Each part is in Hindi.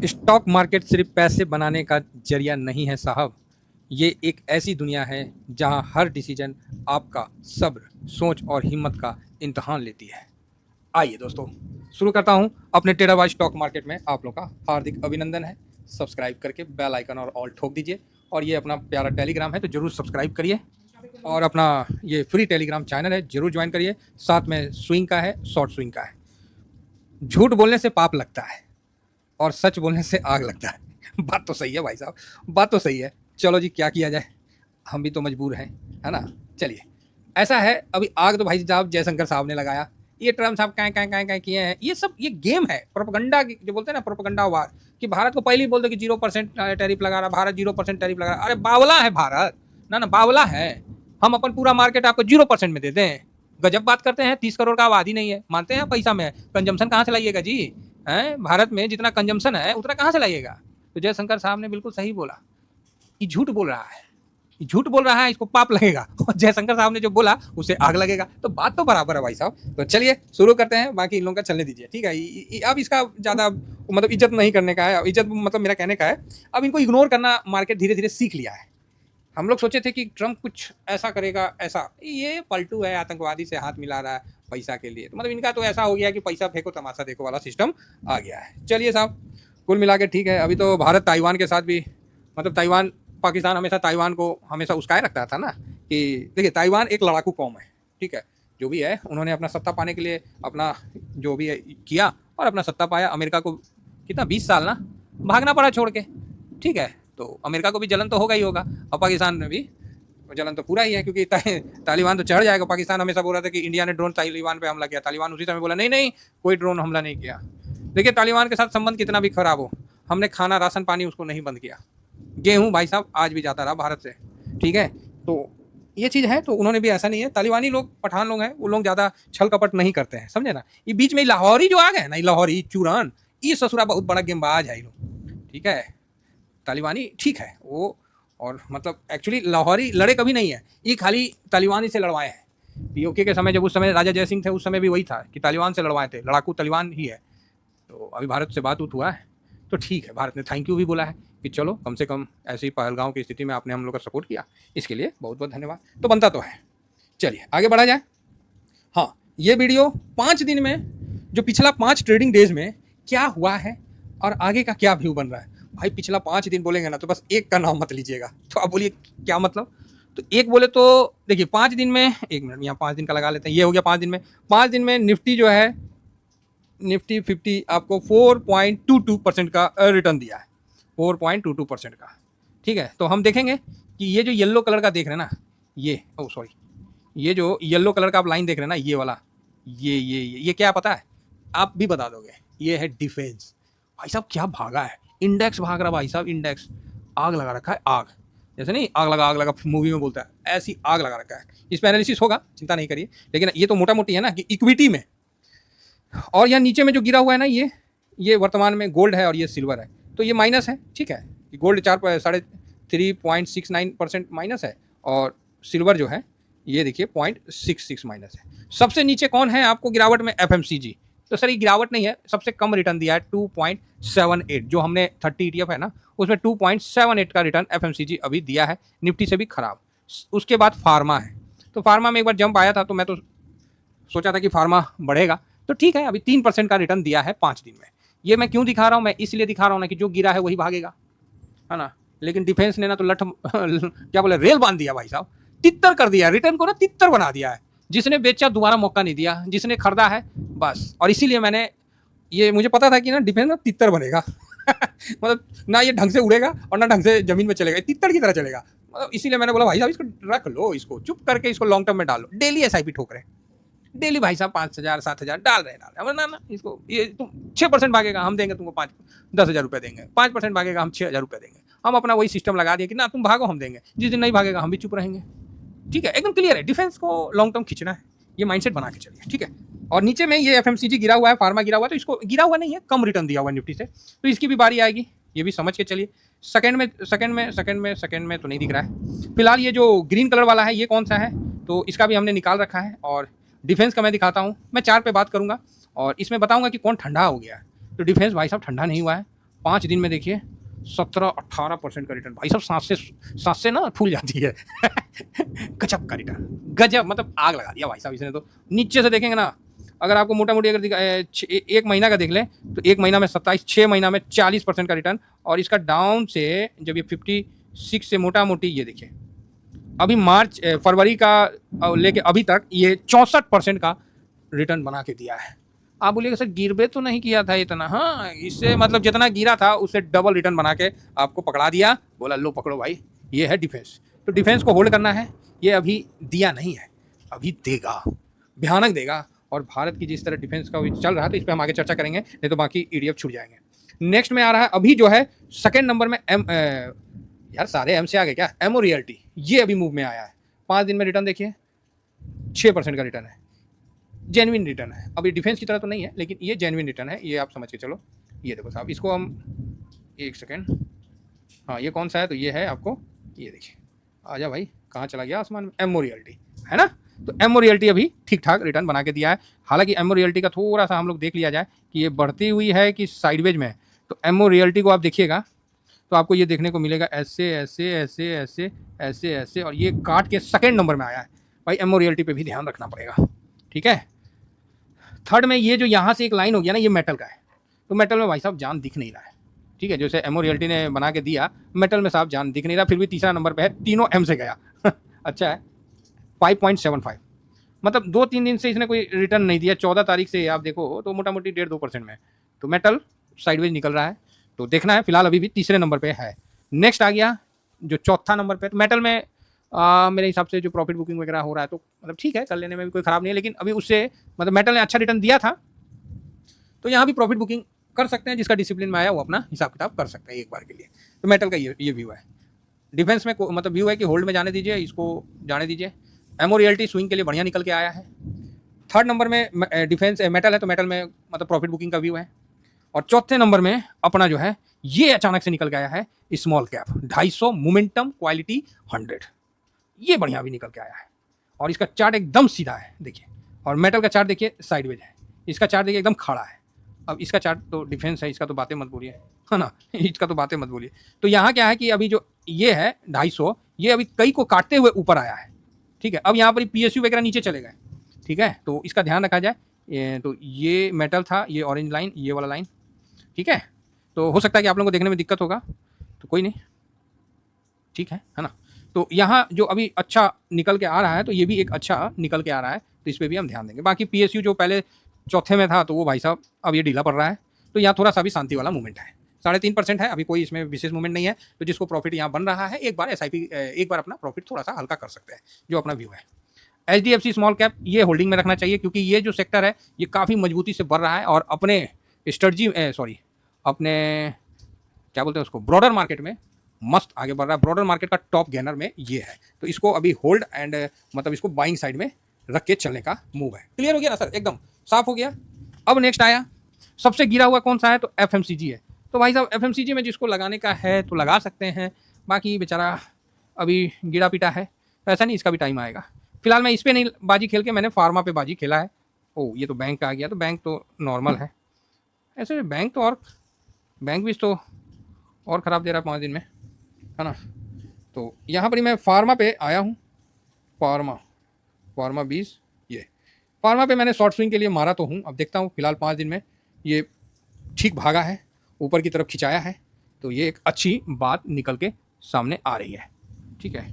स्टॉक मार्केट सिर्फ पैसे बनाने का जरिया नहीं है साहब। ये एक ऐसी दुनिया है जहां हर डिसीजन आपका सब्र, सोच और हिम्मत का इम्तहान लेती है। आइए दोस्तों, शुरू करता हूं अपने टेरावाइज स्टॉक मार्केट में। आप लोग का हार्दिक अभिनंदन है। सब्सक्राइब करके बेल आइकन और ऑल ठोक दीजिए। और ये अपना प्यारा टेलीग्राम है तो जरूर सब्सक्राइब करिए। और अपना ये फ्री टेलीग्राम चैनल है, जरूर ज्वाइन करिए। साथ में स्विंग का है, शॉर्ट स्विंग का है। झूठ बोलने से पाप लगता है और सच बोलने से आग लगता है। बात तो सही है भाई साहब, बात तो सही है। चलो जी, क्या किया जाए, हम भी तो मजबूर हैं, है ना। चलिए, ऐसा है, अभी आग तो भाई साहब जयशंकर साहब ने लगाया। ये ट्रम्प साहब क्या किए हैं, ये सब ये गेम है, प्रोपगंडा जो बोलते हैं ना, प्रोपगंडा वार। कि भारत को पहले ही बोल दो कि 0% टैरिफ लगा रहा, भारत 0% टैरिफ लगा रहा। अरे बावला है भारत, ना ना बावला है। हम अपन पूरा मार्केट आपको 0% में दे दें। गजब बात करते हैं, 30 करोड़ का आबादी नहीं है, मानते हैं पैसा में कंजम्पशन कहाँ से लाइएगा जी। हैं, भारत में जितना कंजम्पशन है उतना कहाँ से लाइएगा। तो जयशंकर साहब ने बिल्कुल सही बोला, ये झूठ बोल रहा है, ये झूठ बोल रहा है, इसको पाप लगेगा। और जयशंकर साहब ने जो बोला उसे आग लगेगा। तो बात तो बराबर है भाई साहब। तो चलिए शुरू करते हैं, बाकी इन लोगों का चलने दीजिए, ठीक है। अब इसका ज़्यादा मतलब इज्जत नहीं करने का है, इज्जत मतलब मेरा कहने का है, अब इनको इग्नोर करना मार्केट धीरे धीरे सीख लिया है। हम लोग सोचे थे कि ट्रम्प कुछ ऐसा करेगा, ऐसा ये पलटू है, आतंकवादी से हाथ मिला रहा है पैसा के लिए। तो मतलब इनका तो ऐसा हो गया कि पैसा फेंको तमाशा देखो वाला सिस्टम आ गया है। चलिए साहब, कुल मिला के ठीक है। अभी तो भारत ताइवान के साथ भी, मतलब ताइवान, पाकिस्तान हमेशा ताइवान को हमेशा उसकाए रखता था ना कि देखिए ताइवान एक लड़ाकू कौम है, ठीक है। जो भी है, उन्होंने अपना सत्ता पाने के लिए अपना जो भी है किया और अपना सत्ता पाया। अमेरिका को कितना 20 साल ना भागना पड़ा छोड़ के, ठीक है। तो अमेरिका को भी जलन तो होगा ही होगा, और पाकिस्तान में भी जलन तो पूरा ही है, क्योंकि तालिबान तो चढ़ जाएगा। पाकिस्तान हमेशा बोल रहा था कि इंडिया ने ड्रोन तालिबान पे हमला किया। तालिबान उसी समय बोला नहीं नहीं, कोई ड्रोन हमला नहीं किया। देखिए तालिबान के साथ संबंध कितना भी खराब हो, हमने खाना राशन पानी उसको नहीं बंद किया। गेहूँ भाई साहब आज भी जाता रहा भारत से, ठीक है। तो ये चीज़ है, तो उन्होंने भी ऐसा नहीं है। तालिबानी लोग, पठान लोग हैं, वो लोग ज़्यादा छल कपट नहीं करते हैं, समझे ना। ये बीच में लाहौरी जो आ गए ना, लाहौरी चूरन, ये ससुरा बहुत बड़ा गेमबाज है ये लोग, ठीक है। तालिबानी ठीक है वो, और मतलब एक्चुअली लाहौरी लड़े कभी नहीं है, ये खाली तालिबानी से लड़वाए हैं। पीओके के समय, जब उस समय राजा जयसिंह थे, उस समय भी वही था कि तालिबान से लड़वाए थे, लड़ाकू तालिबान ही है। तो अभी भारत से बात हुआ है तो ठीक है, भारत ने थैंक यू भी बोला है कि चलो कम से कम ऐसी पहलगांव की स्थिति में आपने हम लोग का सपोर्ट किया, इसके लिए बहुत बहुत धन्यवाद। तो बनता तो है। चलिए आगे बढ़ा जाए। हाँ, ये वीडियो 5 दिन में, जो पिछला 5 ट्रेडिंग डेज में क्या हुआ है और आगे का क्या व्यू बन रहा है। भाई पिछला 5 दिन बोलेंगे ना तो बस एक का नाम मत लीजिएगा। तो आप बोलिए क्या मतलब। तो एक बोले तो देखिए 5 दिन में, 1 मिनट यहाँ 5 दिन का लगा लेते हैं, ये हो गया 5 दिन में। 5 दिन में निफ्टी जो है, निफ्टी 50 आपको 4.22% का रिटर्न दिया है, 4.22% का, ठीक है। तो हम देखेंगे कि ये जो येलो कलर का देख रहे हैं ना, ये सॉरी, ये जो येलो कलर का आप लाइन देख रहे हैं ना, ये वाला, ये क्या पता है, आप भी बता दोगे। ये है डिफेंस। भाई साहब क्या भागा है, इंडेक्स भाग रहा भाई साहब, इंडेक्स आग लगा रखा है, आग। जैसे नहीं आग लगा मूवी में बोलता है, ऐसी आग लगा रखा है। इस पर एनालिसिस होगा, चिंता नहीं करिए। लेकिन ये तो मोटा मोटी है ना कि इक्विटी में, और यहाँ नीचे में जो गिरा हुआ है ना, ये वर्तमान में गोल्ड है और ये सिल्वर है, तो ये माइनस है, ठीक है। गोल्ड 3.69% माइनस है, और सिल्वर जो है ये देखिए 0.66 माइनस है। सबसे नीचे कौन है आपको गिरावट में, FMCG। तो सर ये गिरावट नहीं है, सबसे कम रिटर्न दिया है 2.78। जो हमने 30 ETF है ना, उसमें 2.78 का रिटर्न FMCG अभी दिया है, निफ्टी से भी खराब। उसके बाद फार्मा है, तो फार्मा में एक बार जंप आया था, तो मैं तो सोचा था कि फार्मा बढ़ेगा। तो ठीक है, अभी 3% का रिटर्न दिया है 5 दिन में। ये मैं क्यों दिखा रहा हूँ, मैं इसलिए दिखा रहा हूँ ना कि जो गिरा है वही भागेगा, है ना। लेकिन डिफेंस ने ना तो लठ क्या बोले, रेल बांध दिया भाई साहब, तितर कर दिया, रिटर्न को ना तितर बना दिया है। जिसने बेचा दोबारा मौका नहीं दिया, जिसने खरीदा है बस। और इसीलिए मैंने, ये मुझे पता था कि ना डिफेंस ना तितर बनेगा। मतलब ना ये ढंग से उड़ेगा और ना ढंग से जमीन में चलेगा, तितर की तरह चलेगा। मतलब इसीलिए मैंने बोला भाई साहब इसको रख लो, इसको चुप करके इसको लॉन्ग टर्म में डालो। डेली SIP ठोक रहे, डेली भाई साहब 5,000 7,000 डाल रहे हैं। ना ना इसको, ये तुम 6% भागेगा हम देंगे तुमको 10,000 रुपये देंगे, 5% भागेगा हम 6,000 रुपये देंगे। हम अपना वही सिस्टम लगा दिए कि ना तुम भागो हम देंगे, जिस दिन नहीं भागेगा हम भी चुप रहेंगे, ठीक है। एकदम क्लियर है, डिफेंस को लॉन्ग टर्म खींचना है, ये माइंडसेट बना के चलिए, ठीक है। और नीचे में ये FMCG गिरा हुआ है, फार्मा गिरा हुआ है, तो इसको गिरा हुआ नहीं है, कम रिटर्न दिया हुआ है निफ्टी से, तो इसकी भी बारी आएगी, ये भी समझ के चलिए। सेकंड में तो नहीं दिख रहा है फिलहाल। ये जो ग्रीन कलर वाला है ये कौन सा है, तो इसका भी हमने निकाल रखा है। और डिफेंस का मैं दिखाता हूँ, मैं चार्ट पे बात करूँगा और इसमें बताऊँगा कि कौन ठंडा हो गया है। तो डिफेंस भाई साहब ठंडा नहीं हुआ है, 5 दिन में देखिए 17-18% का रिटर्न। भाई साहब सांस से ना फूल जाती है। गजब का रिटर्न, गजब, मतलब आग लगा दिया भाई साहब इसने तो। नीचे से देखेंगे ना, अगर आपको मोटा मोटी अगर एक महीना का देख लें तो एक महीना में 27, 6 महीना में 40% का रिटर्न। और इसका डाउन से जब ये 56 से मोटा मोटी ये देखिए अभी मार्च फरवरी का लेके अभी तक ये 64% का रिटर्न बना के दिया है। आप बोलिएगा सर गिरबे तो नहीं किया था इतना, हाँ इससे मतलब जितना गिरा था उससे डबल रिटर्न बना के आपको पकड़ा दिया, बोला लो पकड़ो भाई। ये है डिफेंस। तो डिफेंस को होल्ड करना है। ये अभी दिया नहीं है, अभी देगा, भयानक देगा। और भारत की जिस तरह डिफेंस का चल रहा है तो इस पर हम आगे चर्चा करेंगे, नहीं तो बाकी ईडीएफ छूट जाएंगे। नेक्स्ट में आ रहा है अभी जो है सेकेंड नंबर में यार सारे एम से आगे क्या, एमओ रियल्टी, ये अभी मूव में आया है। 5 दिन में रिटर्न देखिए 6% का रिटर्न है, जेन्युइन रिटर्न है। अभी डिफेंस की तरह तो नहीं है लेकिन ये जेन्युइन रिटर्न है, ये आप समझ के चलो। ये देखो साहब, इसको हम एक सेकेंड, हाँ ये कौन सा है, तो ये है आपको, ये देखिए आजा भाई, कहाँ चला गया आसमान में, एमओ रियल्टी है ना। तो एमओ रियल्टी अभी ठीक ठाक रिटर्न बना के दिया है। हालांकि एमओ रियल्टी का थोड़ा सा हम लोग देख लिया जाए कि ये बढ़ती हुई है कि साइडवेज में है। तो एमओ रियल्टी को आप देखिएगा तो आपको ये देखने को मिलेगा ऐसे ऐसे ऐसे ऐसे ऐसे ऐसे, और ये काट के सेकेंड नंबर में आया है। भाई एमओ रियल्टी पे भी ध्यान रखना पड़ेगा, ठीक है। थर्ड में ये जो यहाँ से एक लाइन हो गया ना, ये मेटल का है। तो मेटल में भाई साहब जान दिख नहीं रहा है, ठीक है। जैसे एमओ रियल्टी ने बना के दिया, मेटल में साहब जान दिख नहीं रहा, फिर भी तीसरा नंबर पे है, तीनों एम से गया। अच्छा है, 5.75, मतलब 2-3 दिन से इसने कोई रिटर्न नहीं दिया। 14 तारीख से आप देखो तो मोटा मोटी 1.5-2% में, तो मेटल साइडवेज निकल रहा है, तो देखना है। फिलहाल अभी भी तीसरे नंबर पे है। नेक्स्ट आ गया जो चौथा नंबर पे, तो मेटल में मेरे हिसाब से जो प्रॉफिट बुकिंग वगैरह हो रहा है तो मतलब ठीक है, कर लेने में भी कोई खराब नहीं है। लेकिन अभी उससे मतलब मेटल ने अच्छा रिटर्न दिया था, तो यहाँ भी प्रॉफिट बुकिंग कर सकते हैं। जिसका डिसिप्लिन में आया वो अपना हिसाब किताब कर सकते हैं एक बार के लिए। तो मेटल का ये व्यू है। डिफेंस में मतलब व्यू है कि होल्ड में जाने दीजिए, इसको जाने दीजिए। एमओ रियल्टी स्विंग के लिए बढ़िया निकल के आया है। थर्ड नंबर में डिफेंस मेटल है, तो मेटल में मतलब प्रॉफिट बुकिंग का व्यू है। और चौथे नंबर में अपना जो है ये अचानक से निकल के आया है स्मॉल कैप 250 मोमेंटम क्वालिटी 100, ये बढ़िया भी निकल के आया है। और इसका चार्ट एकदम सीधा है देखिए, और मेटल का चार्ट देखिए साइडवेज है, इसका चार्ट देखिए एकदम खड़ा है। अब इसका चार्ट तो डिफेंस है, इसका तो बातें मत बोलिए, है ना। इसका तो बातें मत बोलिए। तो यहाँ क्या है कि अभी जो ये है 250, ये अभी कई को काटते हुए ऊपर आया है, ठीक है। अब यहाँ पर पीएसयू वगैरह नीचे चले गए, ठीक है, तो इसका ध्यान रखा जाए। तो ये मेटल था, ये ऑरेंज लाइन, ये वाला लाइन, ठीक है। तो हो सकता है कि आप लोगों को देखने में दिक्कत होगा, तो कोई नहीं, ठीक है ना। तो यहाँ जो अभी अच्छा निकल के आ रहा है, तो ये भी एक अच्छा निकल के आ रहा है, तो इस पर भी हम ध्यान देंगे। बाकी पीएसयू जो पहले चौथे में था, तो वो भाई साहब अब ये ढीला पड़ रहा है, तो यहाँ थोड़ा सा भी शांति वाला मूवमेंट है। 3.5% है, अभी कोई इसमें विशेष मूवमेंट नहीं है। तो जिसको प्रॉफिट यहाँ बन रहा है, एक बार एसआईपी एक बार अपना प्रॉफिट थोड़ा सा हल्का कर सकते हैं, जो अपना व्यू है। एचडीएफसी स्मॉल कैप ये होल्डिंग में रखना चाहिए, क्योंकि ये जो सेक्टर है ये काफ़ी मजबूती से बढ़ रहा है और अपने स्ट्रेटजी अपने क्या बोलते हैं उसको, ब्रॉडर मार्केट में मस्त आगे बढ़ रहा है। ब्रॉडर मार्केट का टॉप गेनर में ये है, तो इसको अभी होल्ड एंड मतलब इसको बाइंग साइड में रख के चलने का मूव है। क्लियर हो गया ना सर, एकदम साफ हो गया। अब नेक्स्ट आया सबसे गिरा हुआ कौन सा है, तो एफएमसीजी है। तो भाई साहब एफएमसीजी में जिसको लगाने का है तो लगा सकते हैं, बाकी बेचारा अभी गिरा पीटा है, तो ऐसा नहीं, इसका भी टाइम आएगा। फिलहाल मैं इस पर नहीं बाजी खेल के मैंने फार्मा पे बाजी खेला है। ओ ये तो बैंक आ गया, तो बैंक तो नॉर्मल है ऐसे, बैंक तो और बैंक भी तो और ख़राब दे रहा है 5 दिन में, है ना। तो यहाँ पर ही मैं फार्मा पे आया हूँ, फार्मा 20, ये फार्मा पे मैंने शॉर्ट स्विंग के लिए मारा तो हूँ। अब देखता हूँ, फिलहाल 5 दिन में ये ठीक भागा है, ऊपर की तरफ खिंचाया है, तो ये एक अच्छी बात निकल के सामने आ रही है, ठीक है।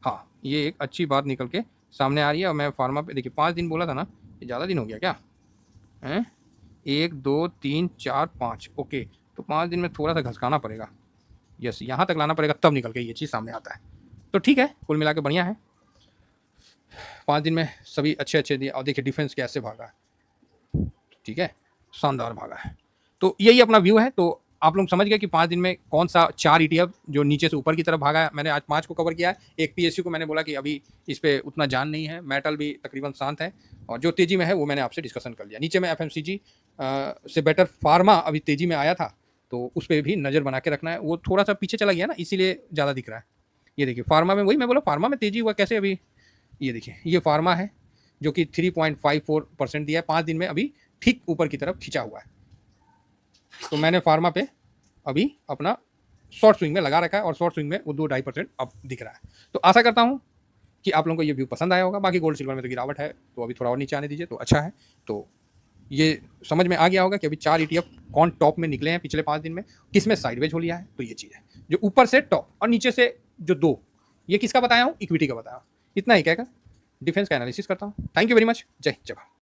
हाँ ये एक अच्छी बात निकल के सामने आ रही है। और मैं फार्मा पे देखिए 5 दिन बोला था ना, ये ज़्यादा दिन हो गया क्या हैं, 1 2 3 4 5, ओके। तो 5 दिन में थोड़ा सा घसकाना पड़ेगा, यस यहाँ तक लाना पड़ेगा, तब निकल के ये चीज़ सामने आता है। तो ठीक है, कुल मिला के बढ़िया है। 5 दिन में सभी अच्छे दिए। और देखिए डिफेंस कैसे भागा है, ठीक है, शानदार भागा है। तो यही अपना व्यू है। तो आप लोग समझ गए कि 5 दिन में कौन सा 4 ETF जो नीचे से ऊपर की तरफ भागा है। मैंने आज 5 को कवर किया है। एक पीएसयू को मैंने बोला कि अभी इस पर उतना जान नहीं है, मेटल भी तकरीबन शांत है, और जो तेज़ी में है वो मैंने आपसे डिस्कशन कर लिया। नीचे में एफएमसीजी से बेटर फार्मा अभी तेज़ी में आया था, तो उस पर भी नज़र बना के रखना है। वो थोड़ा सा पीछे चला गया ना, इसीलिए ज़्यादा दिख रहा है। ये देखिए फार्मा में, वही मैं बोला फार्मा में तेज़ी हुआ कैसे अभी, ये देखिए ये फार्मा है जो कि 3.54% दिया है 5 दिन में, अभी ठीक ऊपर की तरफ खिंचा हुआ है। तो मैंने फार्मा पे अभी अपना शॉर्ट स्विंग में लगा रखा है और शॉर्ट स्विंग में वो 2-2.5% अब दिख रहा है। तो आशा करता हूँ कि आप लोगों को ये व्यू पसंद आया होगा। बाकी गोल्ड सिल्वर में तो गिरावट है, तो अभी थोड़ा और नीचे आने दीजिए तो अच्छा है। तो ये समझ में आ गया होगा कि अभी 4 ETF कौन टॉप में निकले हैं पिछले 5 दिन में, किसमें साइडवेज हो लिया है। तो ये चीज़ है जो ऊपर से टॉप और नीचे से जो 2, ये किसका बताया हूँ, इक्विटी का बताया हूँ। इतना ही कहकर डिफेंस का एनालिसिस करता हूँ। Thank you very much. जय जवान।